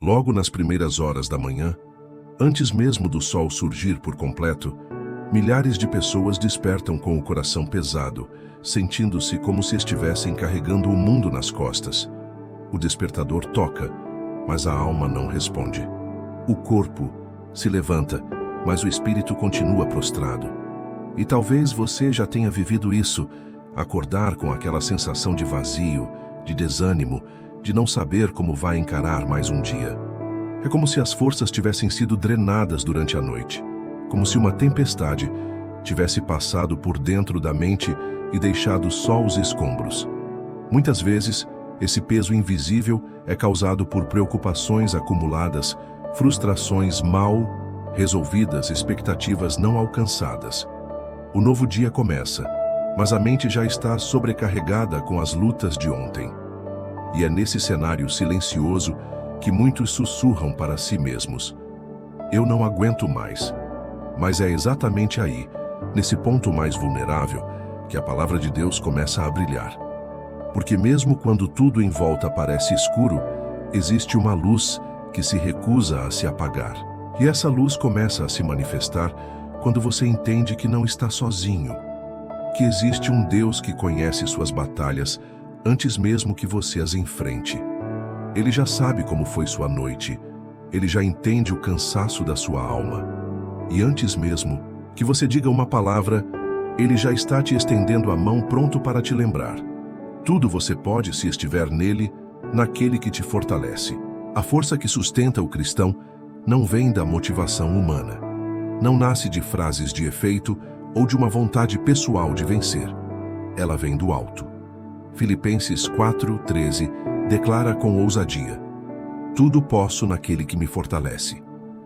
Logo nas primeiras horas da manhã, antes mesmo do sol surgir por completo, milhares de pessoas despertam com o coração pesado, sentindo-se como se estivessem carregando o mundo nas costas. O despertador toca, mas a alma não responde. O corpo se levanta, mas o espírito continua prostrado. E talvez você já tenha vivido isso, acordar com aquela sensação de vazio, de desânimo, de não saber como vai encarar mais um dia. É como se as forças tivessem sido drenadas durante a noite, como se uma tempestade tivesse passado por dentro da mente e deixado só os escombros. Muitas vezes, esse peso invisível é causado por preocupações acumuladas, frustrações mal resolvidas, expectativas não alcançadas. O novo dia começa, mas a mente já está sobrecarregada com as lutas de ontem. E é nesse cenário silencioso que muitos sussurram para si mesmos: eu não aguento mais. Mas é exatamente aí, nesse ponto mais vulnerável, que a palavra de Deus começa a brilhar. Porque mesmo quando tudo em volta parece escuro, existe uma luz que se recusa a se apagar. E essa luz começa a se manifestar quando você entende que não está sozinho, que existe um Deus que conhece suas batalhas antes mesmo que você as enfrente. Ele já sabe como foi sua noite, ele já entende o cansaço da sua alma. E antes mesmo que você diga uma palavra, ele já está te estendendo a mão pronto para te lembrar. Tudo você pode se estiver nele, naquele que te fortalece. A força que sustenta o cristão não vem da motivação humana. Não nasce de frases de efeito ou de uma vontade pessoal de vencer. Ela vem do alto. Filipenses 4:13 declara com ousadia: tudo posso naquele que me fortalece.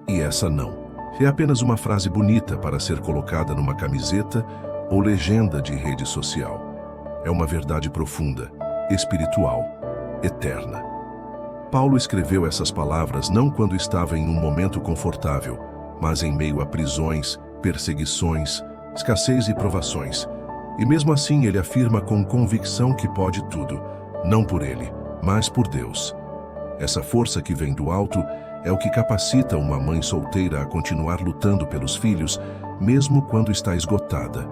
E essa não é apenas uma frase bonita para ser colocada numa camiseta ou legenda de rede social. É uma verdade profunda, espiritual, eterna. Paulo escreveu essas palavras não quando estava em um momento confortável, mas em meio a prisões, perseguições, escassez e provações. E mesmo assim ele afirma com convicção que pode tudo, não por ele, mas por Deus. Essa força que vem do alto é o que capacita uma mãe solteira a continuar lutando pelos filhos, mesmo quando está esgotada.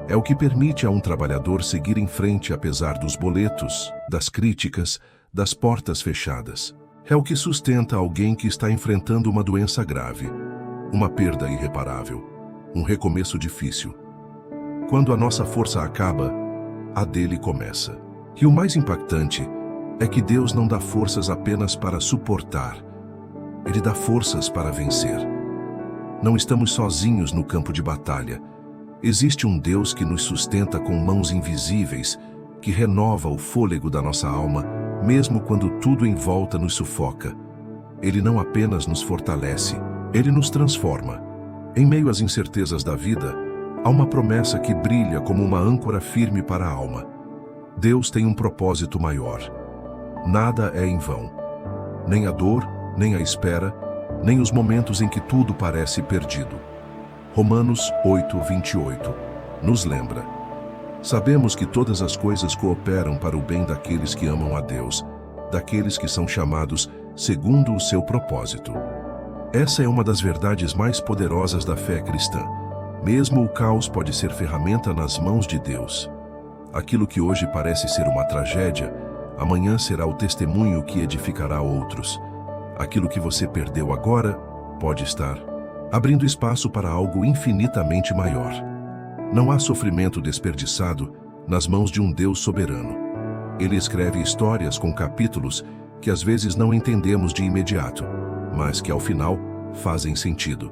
É o que permite a um trabalhador seguir em frente apesar dos boletos, das críticas, das portas fechadas. É o que sustenta alguém que está enfrentando uma doença grave, uma perda irreparável, um recomeço difícil. Quando a nossa força acaba, a dele começa. E o mais impactante é que Deus não dá forças apenas para suportar. Ele dá forças para vencer. Não estamos sozinhos no campo de batalha. Existe um Deus que nos sustenta com mãos invisíveis, que renova o fôlego da nossa alma, mesmo quando tudo em volta nos sufoca. Ele não apenas nos fortalece, ele nos transforma. Em meio às incertezas da vida, há uma promessa que brilha como uma âncora firme para a alma. Deus tem um propósito maior. Nada é em vão. Nem a dor, nem a espera, nem os momentos em que tudo parece perdido. Romanos 8:28 nos lembra: sabemos que todas as coisas cooperam para o bem daqueles que amam a Deus, daqueles que são chamados segundo o seu propósito. Essa é uma das verdades mais poderosas da fé cristã. Mesmo o caos pode ser ferramenta nas mãos de Deus. Aquilo que hoje parece ser uma tragédia, amanhã será o testemunho que edificará outros. Aquilo que você perdeu agora pode estar abrindo espaço para algo infinitamente maior. Não há sofrimento desperdiçado nas mãos de um Deus soberano. Ele escreve histórias com capítulos que às vezes não entendemos de imediato, mas que ao final fazem sentido.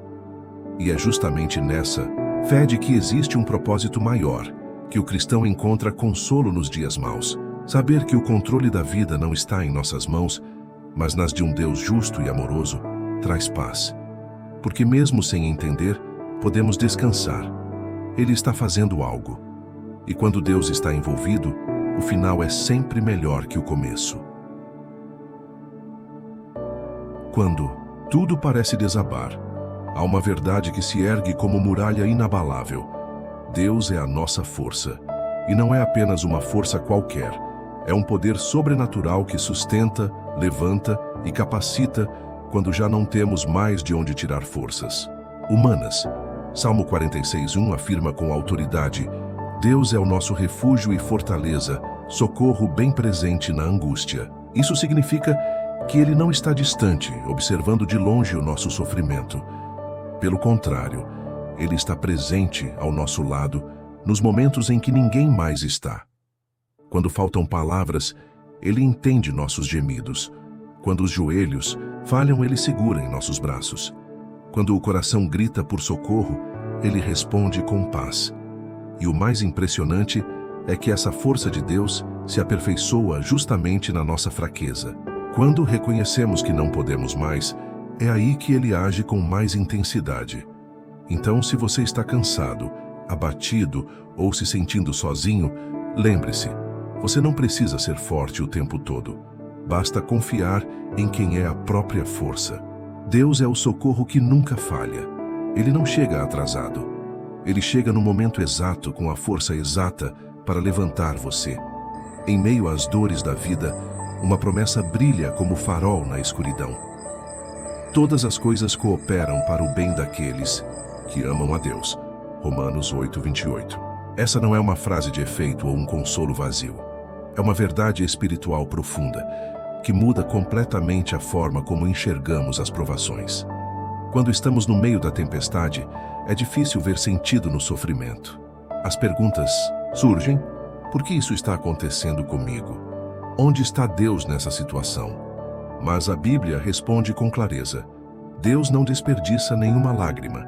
E é justamente nessa fé de que existe um propósito maior, que o cristão encontra consolo nos dias maus. Saber que o controle da vida não está em nossas mãos, mas nas de um Deus justo e amoroso, traz paz. Porque mesmo sem entender, podemos descansar. Ele está fazendo algo. E quando Deus está envolvido, o final é sempre melhor que o começo. Quando tudo parece desabar, há uma verdade que se ergue como muralha inabalável. Deus é a nossa força. E não é apenas uma força qualquer. É um poder sobrenatural que sustenta, levanta e capacita, quando já não temos mais de onde tirar forças humanas. Salmo 46:1 afirma com autoridade: Deus é o nosso refúgio e fortaleza, socorro bem presente na angústia. Isso significa que Ele não está distante, observando de longe o nosso sofrimento. Pelo contrário, Ele está presente ao nosso lado nos momentos em que ninguém mais está. Quando faltam palavras, Ele entende nossos gemidos. Quando os joelhos falham, Ele segura em nossos braços. Quando o coração grita por socorro, Ele responde com paz. E o mais impressionante é que essa força de Deus se aperfeiçoa justamente na nossa fraqueza. Quando reconhecemos que não podemos mais, é aí que Ele age com mais intensidade. Então, se você está cansado, abatido ou se sentindo sozinho, lembre-se, você não precisa ser forte o tempo todo. Basta confiar em quem é a própria força. Deus é o socorro que nunca falha. Ele não chega atrasado. Ele chega no momento exato, com a força exata para levantar você. Em meio às dores da vida, uma promessa brilha como farol na escuridão. Todas as coisas cooperam para o bem daqueles que amam a Deus. Romanos 8:28. Essa não é uma frase de efeito ou um consolo vazio. É uma verdade espiritual profunda, que muda completamente a forma como enxergamos as provações. Quando estamos no meio da tempestade, é difícil ver sentido no sofrimento. As perguntas surgem: por que isso está acontecendo comigo? Onde está Deus nessa situação? Mas a Bíblia responde com clareza: Deus não desperdiça nenhuma lágrima.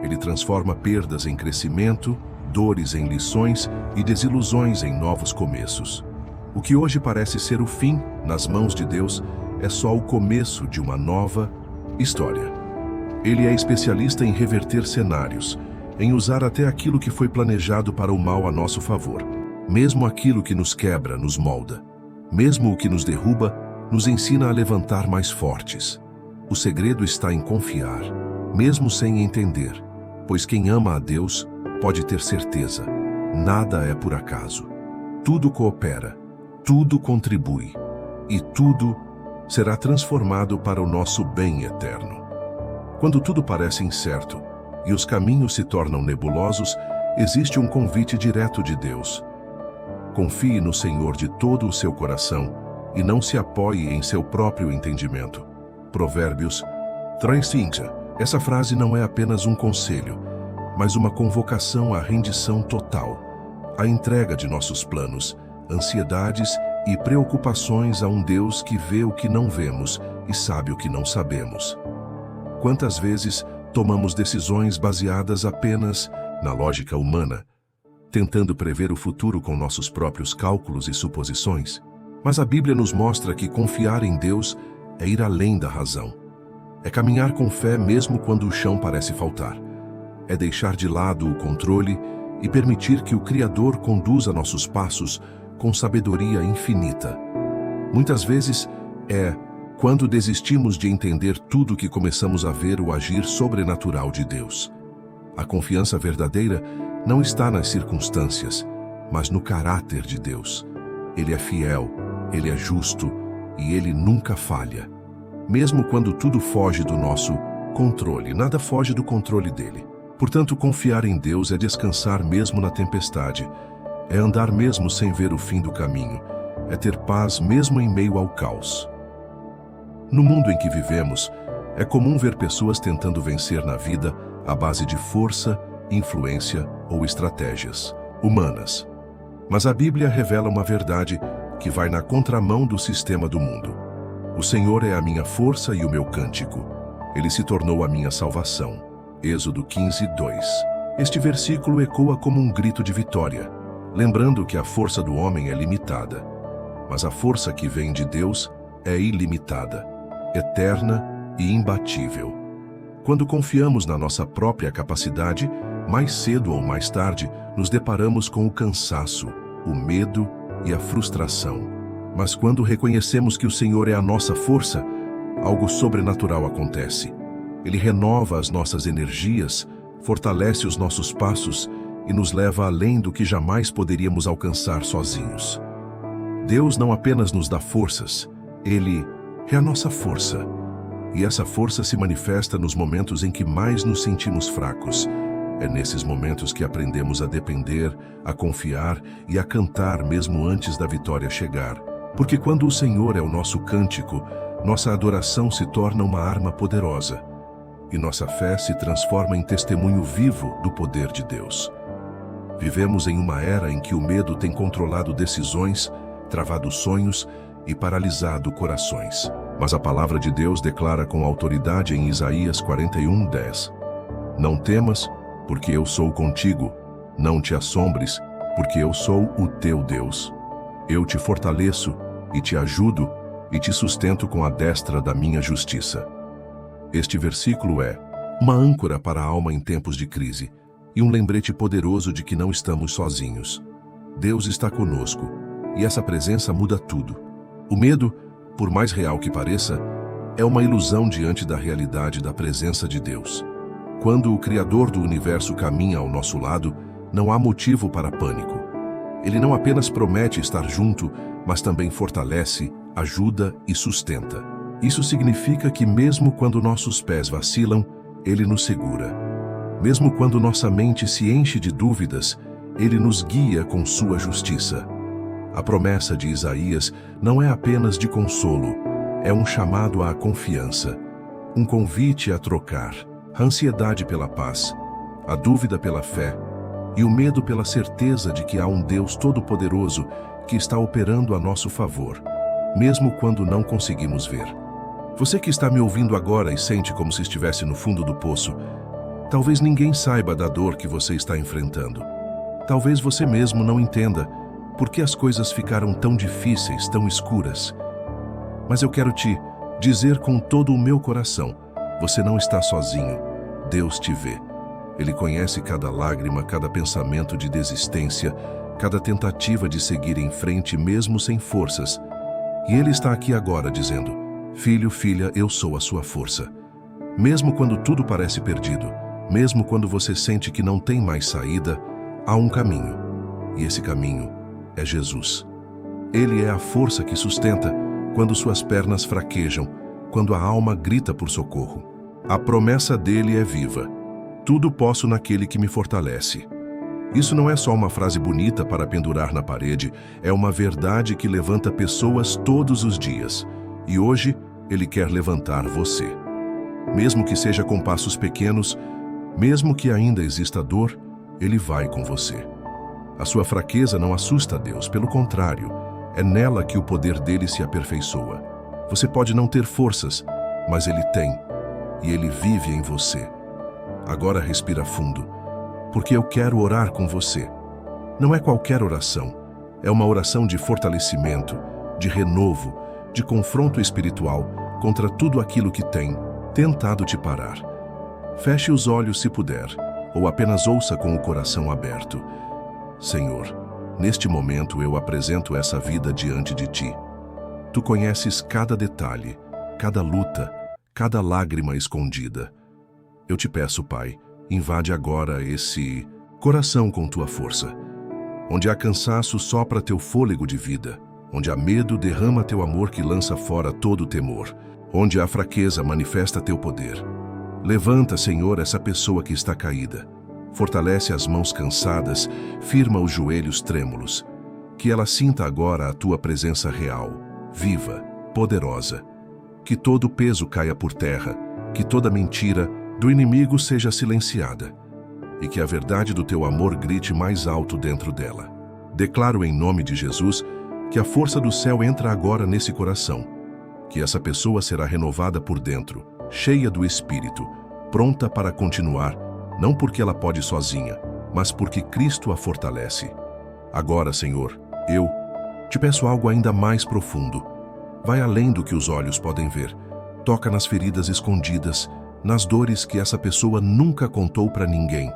Ele transforma perdas em crescimento, dores em lições e desilusões em novos começos. O que hoje parece ser o fim, nas mãos de Deus, é só o começo de uma nova história. Ele é especialista em reverter cenários, em usar até aquilo que foi planejado para o mal a nosso favor. Mesmo aquilo que nos quebra, nos molda. Mesmo o que nos derruba, nos ensina a levantar mais fortes. O segredo está em confiar, mesmo sem entender, pois quem ama a Deus pode ter certeza, nada é por acaso. Tudo coopera, tudo contribui, e tudo será transformado para o nosso bem eterno. Quando tudo parece incerto e os caminhos se tornam nebulosos, existe um convite direto de Deus. Confie no Senhor de todo o seu coração e não se apoie em seu próprio entendimento. Provérbios 3:5. Essa frase não é apenas um conselho, mas uma convocação à rendição total, à entrega de nossos planos, ansiedades e preocupações a um Deus que vê o que não vemos e sabe o que não sabemos. Quantas vezes tomamos decisões baseadas apenas na lógica humana, tentando prever o futuro com nossos próprios cálculos e suposições? Mas a Bíblia nos mostra que confiar em Deus é ir além da razão. É caminhar com fé mesmo quando o chão parece faltar. É deixar de lado o controle e permitir que o Criador conduza nossos passos com sabedoria infinita. Muitas vezes é quando desistimos de entender tudo que começamos a ver o agir sobrenatural de Deus. A confiança verdadeira não está nas circunstâncias, mas no caráter de Deus. Ele é fiel, Ele é justo e Ele nunca falha. Mesmo quando tudo foge do nosso controle, nada foge do controle dele. Portanto, confiar em Deus é descansar mesmo na tempestade, é andar mesmo sem ver o fim do caminho, é ter paz mesmo em meio ao caos. No mundo em que vivemos, é comum ver pessoas tentando vencer na vida à base de força, influência ou estratégias humanas. Mas a Bíblia revela uma verdade que vai na contramão do sistema do mundo. O Senhor é a minha força e o meu cântico. Ele se tornou a minha salvação. Êxodo 15:2. Este versículo ecoa como um grito de vitória, lembrando que a força do homem é limitada, mas a força que vem de Deus é ilimitada, eterna e imbatível. Quando confiamos na nossa própria capacidade, mais cedo ou mais tarde, nos deparamos com o cansaço, o medo e a frustração. Mas quando reconhecemos que o Senhor é a nossa força, algo sobrenatural acontece. Ele renova as nossas energias, fortalece os nossos passos e nos leva além do que jamais poderíamos alcançar sozinhos. Deus não apenas nos dá forças, Ele é a nossa força. E essa força se manifesta nos momentos em que mais nos sentimos fracos. É nesses momentos que aprendemos a depender, a confiar e a cantar mesmo antes da vitória chegar. Porque quando o Senhor é o nosso cântico, nossa adoração se torna uma arma poderosa. E nossa fé se transforma em testemunho vivo do poder de Deus. Vivemos em uma era em que o medo tem controlado decisões, travado sonhos e paralisado corações. Mas a palavra de Deus declara com autoridade em Isaías 41:10: Não temas, porque eu sou contigo. Não te assombres, porque eu sou o teu Deus. Eu te fortaleço e te ajudo e te sustento com a destra da minha justiça. Este versículo é uma âncora para a alma em tempos de crise e um lembrete poderoso de que não estamos sozinhos. Deus está conosco e essa presença muda tudo. O medo, por mais real que pareça, é uma ilusão diante da realidade da presença de Deus. Quando o Criador do universo caminha ao nosso lado, não há motivo para pânico. Ele não apenas promete estar junto, mas também fortalece, ajuda e sustenta. Isso significa que mesmo quando nossos pés vacilam, Ele nos segura. Mesmo quando nossa mente se enche de dúvidas, Ele nos guia com sua justiça. A promessa de Isaías não é apenas de consolo, é um chamado à confiança, um convite a trocar a ansiedade pela paz, a dúvida pela fé e o medo pela certeza de que há um Deus Todo-Poderoso que está operando a nosso favor, mesmo quando não conseguimos ver. Você que está me ouvindo agora e sente como se estivesse no fundo do poço, talvez ninguém saiba da dor que você está enfrentando. Talvez você mesmo não entenda por que as coisas ficaram tão difíceis, tão escuras. Mas eu quero te dizer com todo o meu coração, você não está sozinho. Deus te vê. Ele conhece cada lágrima, cada pensamento de desistência, cada tentativa de seguir em frente mesmo sem forças. E Ele está aqui agora dizendo: Filho, filha, eu sou a sua força. Mesmo quando tudo parece perdido, mesmo quando você sente que não tem mais saída, há um caminho. E esse caminho é Jesus. Ele é a força que sustenta quando suas pernas fraquejam, quando a alma grita por socorro. A promessa dele é viva. Tudo posso naquele que me fortalece. Isso não é só uma frase bonita para pendurar na parede, é uma verdade que levanta pessoas todos os dias. E hoje, Ele quer levantar você. Mesmo que seja com passos pequenos, mesmo que ainda exista dor, Ele vai com você. A sua fraqueza não assusta a Deus, pelo contrário, é nela que o poder dele se aperfeiçoa. Você pode não ter forças, mas Ele tem, e Ele vive em você. Agora respira fundo, porque eu quero orar com você. Não é qualquer oração, é uma oração de fortalecimento, de renovo, de confronto espiritual contra tudo aquilo que tem tentado te parar. Feche os olhos se puder, ou apenas ouça com o coração aberto. Senhor, neste momento eu apresento essa vida diante de Ti. Tu conheces cada detalhe, cada luta, cada lágrima escondida. Eu te peço, Pai, invade agora esse coração com Tua força. Onde há cansaço, sopra Teu fôlego de vida. Onde há medo, derrama Teu amor que lança fora todo o temor. Onde há fraqueza, manifesta Teu poder. Levanta, Senhor, essa pessoa que está caída. Fortalece as mãos cansadas, firma os joelhos trêmulos. Que ela sinta agora a Tua presença real, viva, poderosa. Que todo peso caia por terra, que toda mentira do inimigo seja silenciada. E que a verdade do Teu amor grite mais alto dentro dela. Declaro em nome de Jesus que a força do céu entra agora nesse coração, que essa pessoa será renovada por dentro, cheia do Espírito, pronta para continuar, não porque ela pode sozinha, mas porque Cristo a fortalece. Agora, Senhor, eu te peço algo ainda mais profundo. Vai além do que os olhos podem ver. Toca nas feridas escondidas, nas dores que essa pessoa nunca contou para ninguém.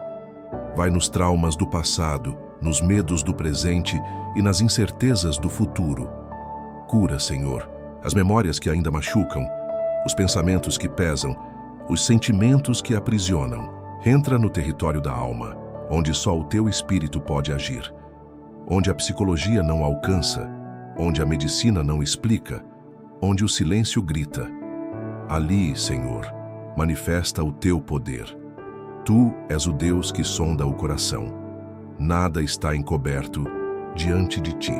Vai nos traumas do passado, nos medos do presente e nas incertezas do futuro. Cura, Senhor, as memórias que ainda machucam, os pensamentos que pesam, os sentimentos que aprisionam. Entra no território da alma, onde só o Teu Espírito pode agir. Onde a psicologia não alcança, onde a medicina não explica, onde o silêncio grita. Ali, Senhor, manifesta o teu poder. Tu és o Deus que sonda o coração. Nada está encoberto diante de ti.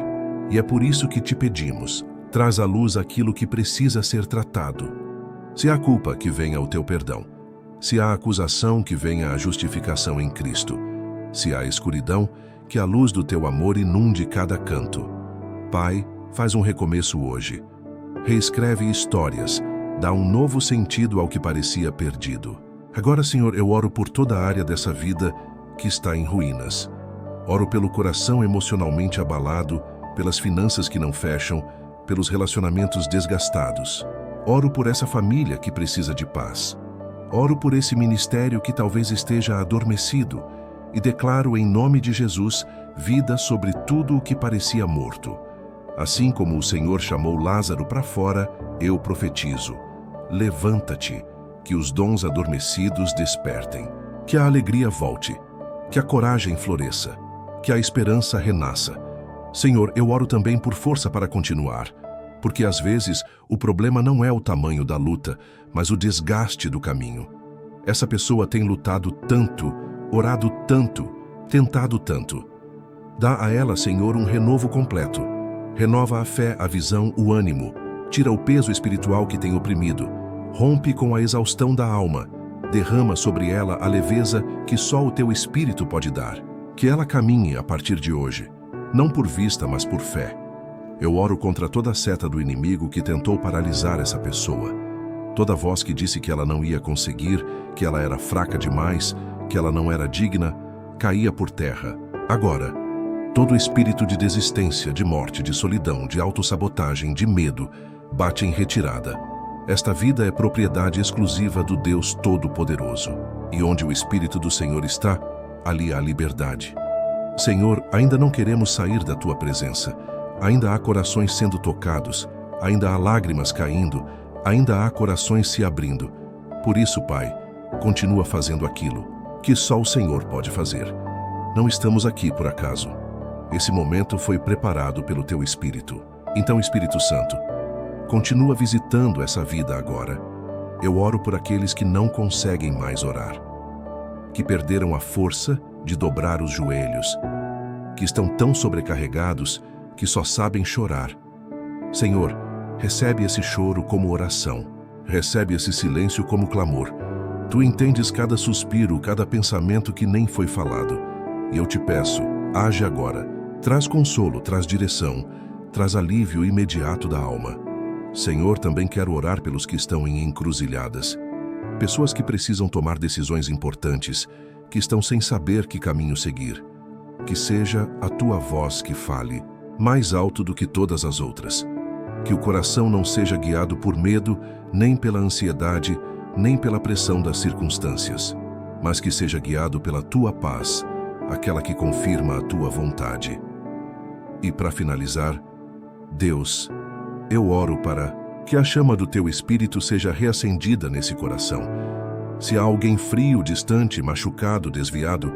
E é por isso que te pedimos, traz à luz aquilo que precisa ser tratado. Se há culpa, que venha o teu perdão. Se há acusação, que venha a justificação em Cristo. Se há escuridão, que a luz do teu amor inunde cada canto. Pai, faz um recomeço hoje. Reescreve histórias, dá um novo sentido ao que parecia perdido. Agora, Senhor, eu oro por toda a área dessa vida que está em ruínas. Oro pelo coração emocionalmente abalado, pelas finanças que não fecham, pelos relacionamentos desgastados. Oro por essa família que precisa de paz. Oro por esse ministério que talvez esteja adormecido e declaro em nome de Jesus vida sobre tudo o que parecia morto. Assim como o Senhor chamou Lázaro para fora, eu profetizo: levanta-te, que os dons adormecidos despertem, que a alegria volte, que a coragem floresça, que a esperança renasça. Senhor, eu oro também por força para continuar, porque às vezes o problema não é o tamanho da luta, mas o desgaste do caminho. Essa pessoa tem lutado tanto, orado tanto, tentado tanto. Dá a ela, Senhor, um renovo completo. Renova a fé, a visão, o ânimo. Tira o peso espiritual que tem oprimido. Rompe com a exaustão da alma. Derrama sobre ela a leveza que só o teu Espírito pode dar. Que ela caminhe a partir de hoje, não por vista, mas por fé. Eu oro contra toda a seta do inimigo que tentou paralisar essa pessoa. Toda voz que disse que ela não ia conseguir, que ela era fraca demais, que ela não era digna, caía por terra. Agora, todo espírito de desistência, de morte, de solidão, de autossabotagem, de medo, bate em retirada. Esta vida é propriedade exclusiva do Deus Todo-Poderoso. E onde o Espírito do Senhor está, ali há liberdade. Senhor, ainda não queremos sair da Tua presença. Ainda há corações sendo tocados, ainda há lágrimas caindo, ainda há corações se abrindo. Por isso, Pai, continua fazendo aquilo que só o Senhor pode fazer. Não estamos aqui por acaso. Esse momento foi preparado pelo Teu Espírito. Então, Espírito Santo, continua visitando essa vida agora. Eu oro por aqueles que não conseguem mais orar, que perderam a força de dobrar os joelhos, que estão tão sobrecarregados que só sabem chorar. Senhor, recebe esse choro como oração. Recebe esse silêncio como clamor. Tu entendes cada suspiro, cada pensamento que nem foi falado. E eu te peço, age agora. Traz consolo, traz direção, traz alívio imediato da alma. Senhor, também quero orar pelos que estão em encruzilhadas. Pessoas que precisam tomar decisões importantes, que estão sem saber que caminho seguir. Que seja a Tua voz que fale, mais alto do que todas as outras. Que o coração não seja guiado por medo, nem pela ansiedade, nem pela pressão das circunstâncias, mas que seja guiado pela Tua paz, aquela que confirma a Tua vontade. E para finalizar, Deus, eu oro para que a chama do Teu Espírito seja reacendida nesse coração. Se há alguém frio, distante, machucado, desviado,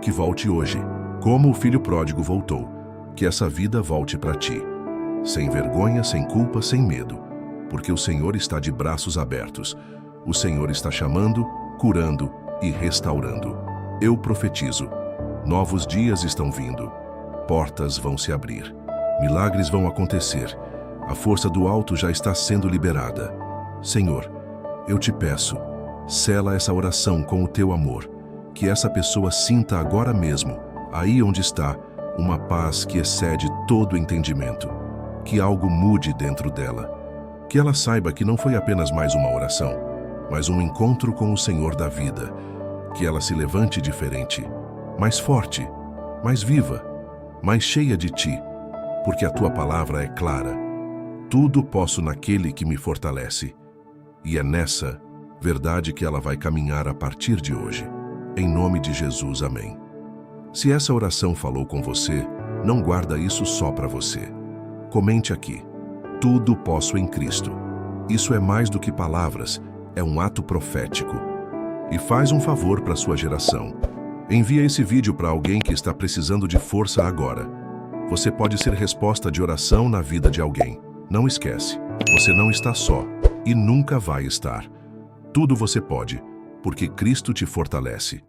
que volte hoje, como o filho pródigo voltou. Que essa vida volte para Ti, sem vergonha, sem culpa, sem medo, porque o Senhor está de braços abertos. O Senhor está chamando, curando e restaurando. Eu profetizo, novos dias estão vindo, portas vão se abrir, milagres vão acontecer, a força do alto já está sendo liberada. Senhor, eu te peço, sela essa oração com o Teu amor, que essa pessoa sinta agora mesmo, aí onde está, uma paz que excede todo entendimento, que algo mude dentro dela, que ela saiba que não foi apenas mais uma oração, mas um encontro com o Senhor da vida, que ela se levante diferente, mais forte, mais viva, mais cheia de Ti, porque a Tua palavra é clara. Tudo posso naquele que me fortalece, e é nessa verdade que ela vai caminhar a partir de hoje. Em nome de Jesus, amém. Se essa oração falou com você, não guarda isso só para você. Comente aqui. Tudo posso em Cristo. Isso é mais do que palavras, é um ato profético. E faz um favor para sua geração. Envia esse vídeo para alguém que está precisando de força agora. Você pode ser resposta de oração na vida de alguém. Não esquece, você não está só. e nunca vai estar. Tudo você pode, porque Cristo te fortalece.